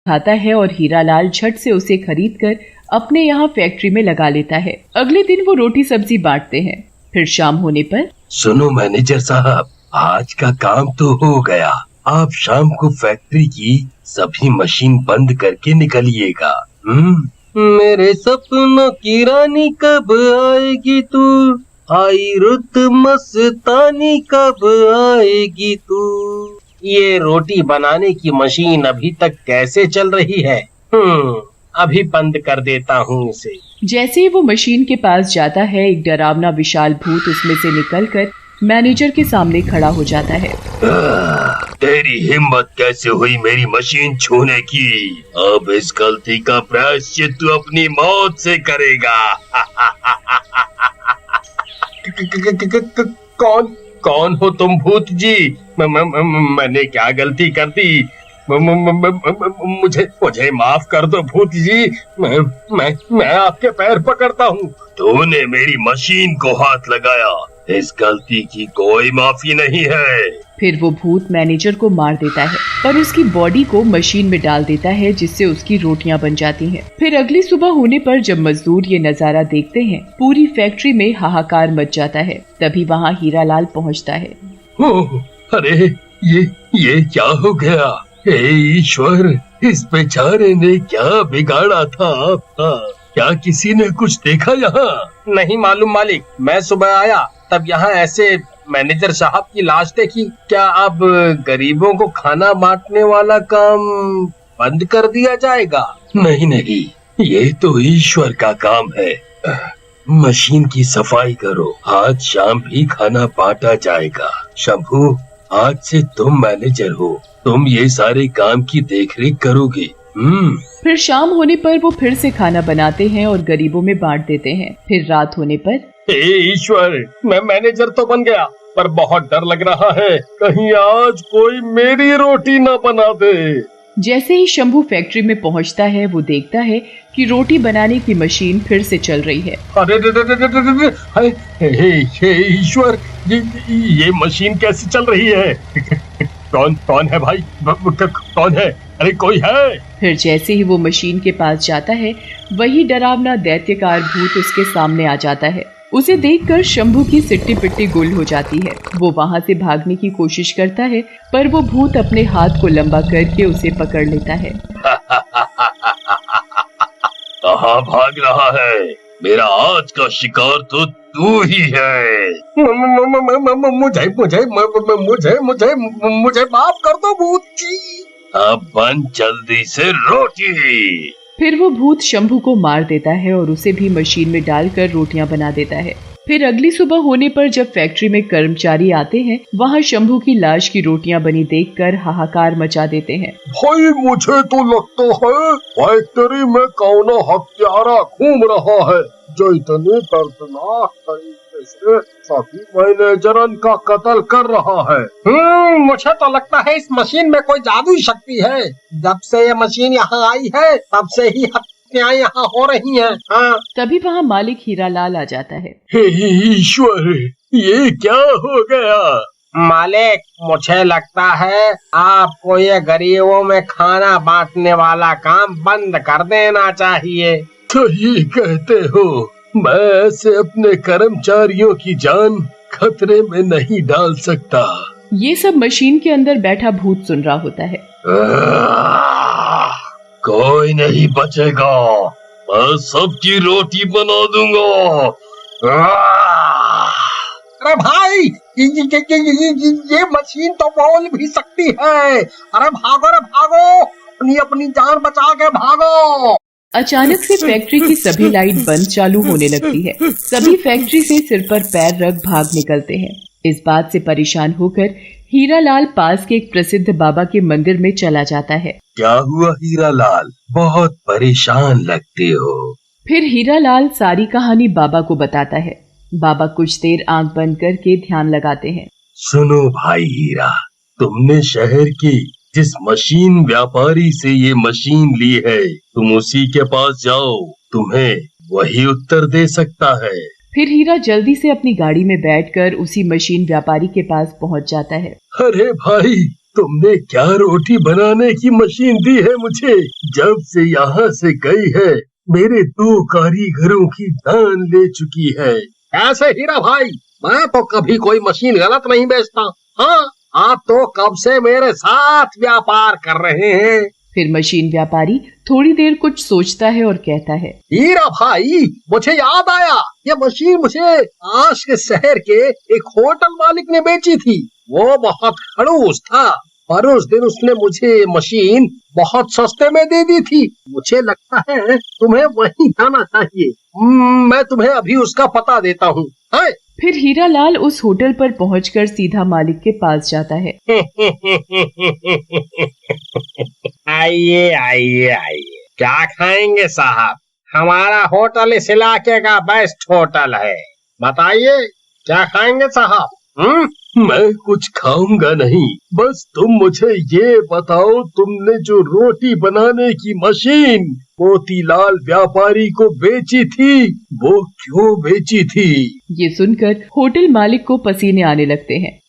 खाता है और हीरालाल झट से उसे खरीद कर अपने यहाँ फैक्ट्री में लगा लेता है। अगले दिन वो रोटी सब्जी बांटते हैं। फिर शाम होने पर, सुनो मैनेजर साहब, आज का काम तो हो गया। आप शाम को फैक्ट्री की सभी मशीन बंद करके निकलिएगा। मेरे सपनों की रानी कब आएगी तू, आई रुत मस्तानी कब आएगी तू। ये रोटी बनाने की मशीन अभी तक कैसे चल रही है? अभी बंद कर देता हूँ इसे। जैसे ही वो मशीन के पास जाता है, एक डरावना विशाल भूत उसमें से निकलकर मैनेजर के सामने खड़ा हो जाता है। तेरी हिम्मत कैसे हुई मेरी मशीन छूने की? अब इस गलती का प्रायश्चित तू अपनी मौत से करेगा। कौन हो तुम भूत जी? मैंने क्या गलती कर दी? मुझे माफ कर दो भूत जी। मैं आपके पैर पकड़ता हूँ। तूने मेरी मशीन को हाथ लगाया, इस गलती की कोई माफी नहीं है। फिर वो भूत मैनेजर को मार देता है, पर उसकी बॉडी को मशीन में डाल देता है, जिससे उसकी रोटियां बन जाती हैं। फिर अगली सुबह होने पर जब मजदूर ये नजारा देखते हैं, पूरी फैक्ट्री में हाहाकार मच जाता है। तभी वहाँ हीरालाल पहुँचता है। अरे ये क्या हो गया? हे ईश्वर, इस बेचारे ने क्या बिगाड़ा था आपका? क्या किसी ने कुछ देखा यहाँ? नहीं मालूम मालिक, मैं सुबह आया तब यहाँ ऐसे मैनेजर साहब की लाश देखी। क्या अब गरीबों को खाना बांटने वाला काम बंद कर दिया जाएगा? नहीं, ये तो ईश्वर का काम है। मशीन की सफाई करो, आज शाम भी खाना बांटा जाएगा। शंभू, आज से तुम मैनेजर हो, तुम ये सारे काम की देखरेख करोगे। फिर शाम होने पर वो फिर से खाना बनाते हैं और गरीबों में बांट देते हैं। फिर रात होने पर, हे ईश्वर, मैं मैनेजर तो बन गया, पर बहुत डर लग रहा है, कहीं आज कोई मेरी रोटी न बना दे। जैसे ही शंभू फैक्ट्री में पहुंचता है, वो देखता है कि रोटी बनाने की मशीन फिर से चल रही है। अरे ईश्वर, ये मशीन कैसे चल रही है? कौन है भाई? कौन है? अरे कोई है? फिर जैसे ही वो मशीन के पास जाता है, वही डरावना दैत्यकार भूत उसके सामने आ जाता है। उसे देखकर शंभू की सिट्टी पिट्टी गुल हो जाती है। वो वहाँ से भागने की कोशिश करता है, पर वो भूत अपने हाथ को लंबा करके उसे पकड़ लेता है। कहाँ भाग रहा है? मेरा आज का शिकार तो तू ही है। मुझे माफ कर दो भूत जी। अब बन जल्दी से रोटी। फिर वो भूत शंभू को मार देता है और उसे भी मशीन में डालकर रोटियां बना देता है। फिर अगली सुबह होने पर जब फैक्ट्री में कर्मचारी आते हैं, वहाँ शंभू की लाश की रोटियां बनी देखकर हाहाकार मचा देते हैं। भाई, मुझे तो लगता है फैक्ट्री में कौन हत्यारा घूम रहा है, जो इतने दर्दनाक तरीके से सभी मैनेजरन का कत्ल कर रहा है। मुझे तो लगता है इस मशीन में कोई जादुई शक्ति है। जब से ये मशीन यहाँ आई है, तब से ही हत्याएं यहाँ हो रही हैं। हाँ। तभी वहाँ मालिक हीरालाल आ जाता है। हे ईश्वर, ये क्या हो गया? मालिक, मुझे लगता है आपको ये गरीबों में खाना बांटने वाला काम बंद कर देना चाहिए। सही कहते हो, मैं ऐसे अपने कर्मचारियों की जान खतरे में नहीं डाल सकता। ये सब मशीन के अंदर बैठा भूत सुन रहा होता है। कोई नहीं बचेगा, मैं सबकी रोटी बना दूंगा। अरे भाई, ये मशीन तो बोल भी सकती है। अरे भागो, अपनी जान बचा के भागो। अचानक से फैक्ट्री की सभी लाइट बंद चालू होने लगती है। सभी फैक्ट्री से सिर पर पैर रख भाग निकलते हैं। इस बात से परेशान होकर हीरालाल पास के एक प्रसिद्ध बाबा के मंदिर में चला जाता है। क्या हुआ हीरालाल, बहुत परेशान लगते हो? फिर हीरालाल सारी कहानी बाबा को बताता है। बाबा कुछ देर आंख बंद करके ध्यान लगाते हैं। सुनो भाई हीरा, तुमने शहर की जिस मशीन व्यापारी से ये मशीन ली है, तुम उसी के पास जाओ, तुम्हें वही उत्तर दे सकता है। फिर हीरा जल्दी से अपनी गाड़ी में बैठकर उसी मशीन व्यापारी के पास पहुंच जाता है। अरे भाई, तुमने क्या रोटी बनाने की मशीन दी है मुझे? जब से यहाँ से गई है मेरे 2 कारीगरों की जान ले चुकी है। ऐसे हीरा भाई, मैं तो कभी कोई मशीन गलत नहीं बेचता। हाँ, आप तो कब से मेरे साथ व्यापार कर रहे हैं। फिर मशीन व्यापारी थोड़ी देर कुछ सोचता है और कहता है, हीरा भाई, मुझे याद आया, ये मशीन मुझे आस के शहर के एक होटल मालिक ने बेची थी। वो बहुत खड़ूस था, पर उस दिन उसने मुझे मशीन बहुत सस्ते में दे दी थी। मुझे लगता है तुम्हें वहीं जाना चाहिए। मैं तुम्हें अभी उसका पता देता हूँ। फिर हीरालाल उस होटल पर पहुंचकर सीधा मालिक के पास जाता है। आइए आइए आइए, क्या खाएंगे साहब? हमारा होटल इस इलाके का बेस्ट होटल है। बताइए क्या खाएंगे साहब? मैं कुछ खाऊंगा नहीं, बस तुम मुझे ये बताओ, तुमने जो रोटी बनाने की मशीन मोतीलाल व्यापारी को बेची थी, वो क्यों बेची थी? ये सुनकर होटल मालिक को पसीने आने लगते हैं।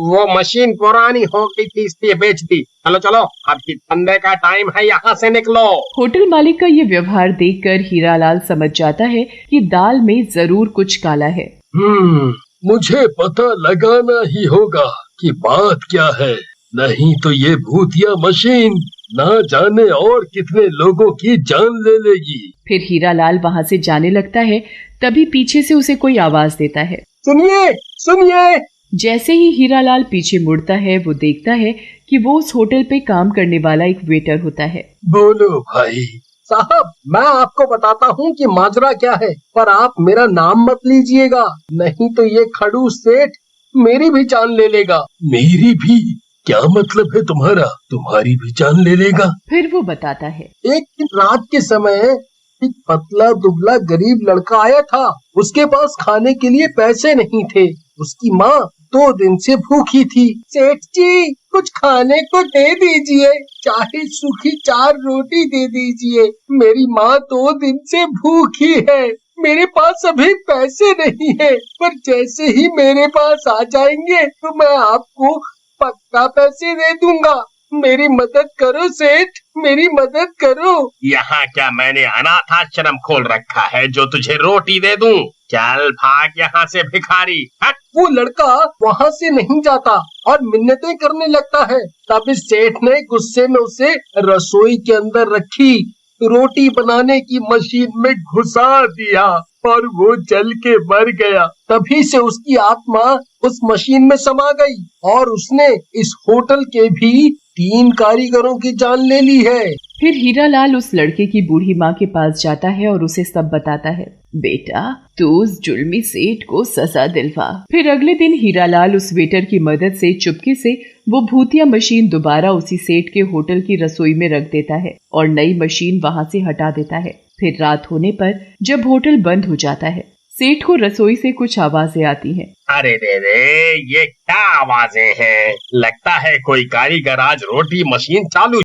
वो मशीन पुरानी हो गई थी, इसलिए बेच दी। चलो चलो, अभी धंधे का टाइम है, यहाँ से निकलो। होटल मालिक का ये व्यवहार देखकर हीरालाल समझ जाता है कि दाल में जरूर कुछ काला है। मुझे पता लगाना ही होगा कि बात क्या है, नहीं तो ये भूतिया मशीन ना जाने और कितने लोगों की जान ले लेगी। फिर हीरालाल वहाँ से जाने लगता है, तभी पीछे से उसे कोई आवाज देता है, सुनिए सुनिए। जैसे ही हीरालाल पीछे मुड़ता है, वो देखता है कि वो उस होटल पे काम करने वाला एक वेटर होता है। बोलो भाई। साहब, मैं आपको बताता हूँ कि माजरा क्या है, पर आप मेरा नाम मत लीजिएगा, नहीं तो ये खड़ूस सेठ मेरी भी जान ले लेगा। मेरी भी? क्या मतलब है तुम्हारा? तुम्हारी भी जान ले लेगा? फिर वो बताता है, एक दिन रात के समय एक पतला दुबला गरीब लड़का आया था। उसके पास खाने के लिए पैसे नहीं थे। उसकी माँ 2 दिन से भूखी थी। सेठ जी, कुछ खाने को दे दीजिए, चाहे सूखी 4 रोटी दे दीजिए। मेरी माँ 2 दिन से भूखी है। मेरे पास अभी पैसे नहीं है, पर जैसे ही मेरे पास आ जाएंगे तो मैं आपको पक्का पैसे दे दूंगा। मेरी मदद करो सेठ, मेरी मदद करो। यहाँ क्या मैंने अनाथ आश्रम खोल रखा है जो तुझे रोटी दे दूं? चल भाग यहाँ से भिखारी। हट। वो लड़का वहाँ से नहीं जाता और मिन्नतें करने लगता है। तब इस सेठ ने गुस्से में उसे रसोई के अंदर रखी रोटी बनाने की मशीन में घुसा दिया और वो जल के मर गया। तभी से उसकी आत्मा उस मशीन में समा गई और उसने इस होटल के भी 3 कारीगरों की जान ले ली है। फिर हीरालाल उस लड़के की बूढ़ी माँ के पास जाता है और उसे सब बताता है। बेटा, तू उस जुल्मी सेठ को सजा दिलवा। फिर अगले दिन हीरालाल उस वेटर की मदद से चुपके से वो भूतिया मशीन दोबारा उसी सेठ के होटल की रसोई में रख देता है और नई मशीन वहाँ से हटा देता है। फिर रात होने पर जब होटल बंद हो जाता है, सेठ को रसोई से कुछ आवाजें आती हैं। अरे रे, ये क्या आवाजें हैं? लगता है कोई कारीगर आज रोटी मशीन चालू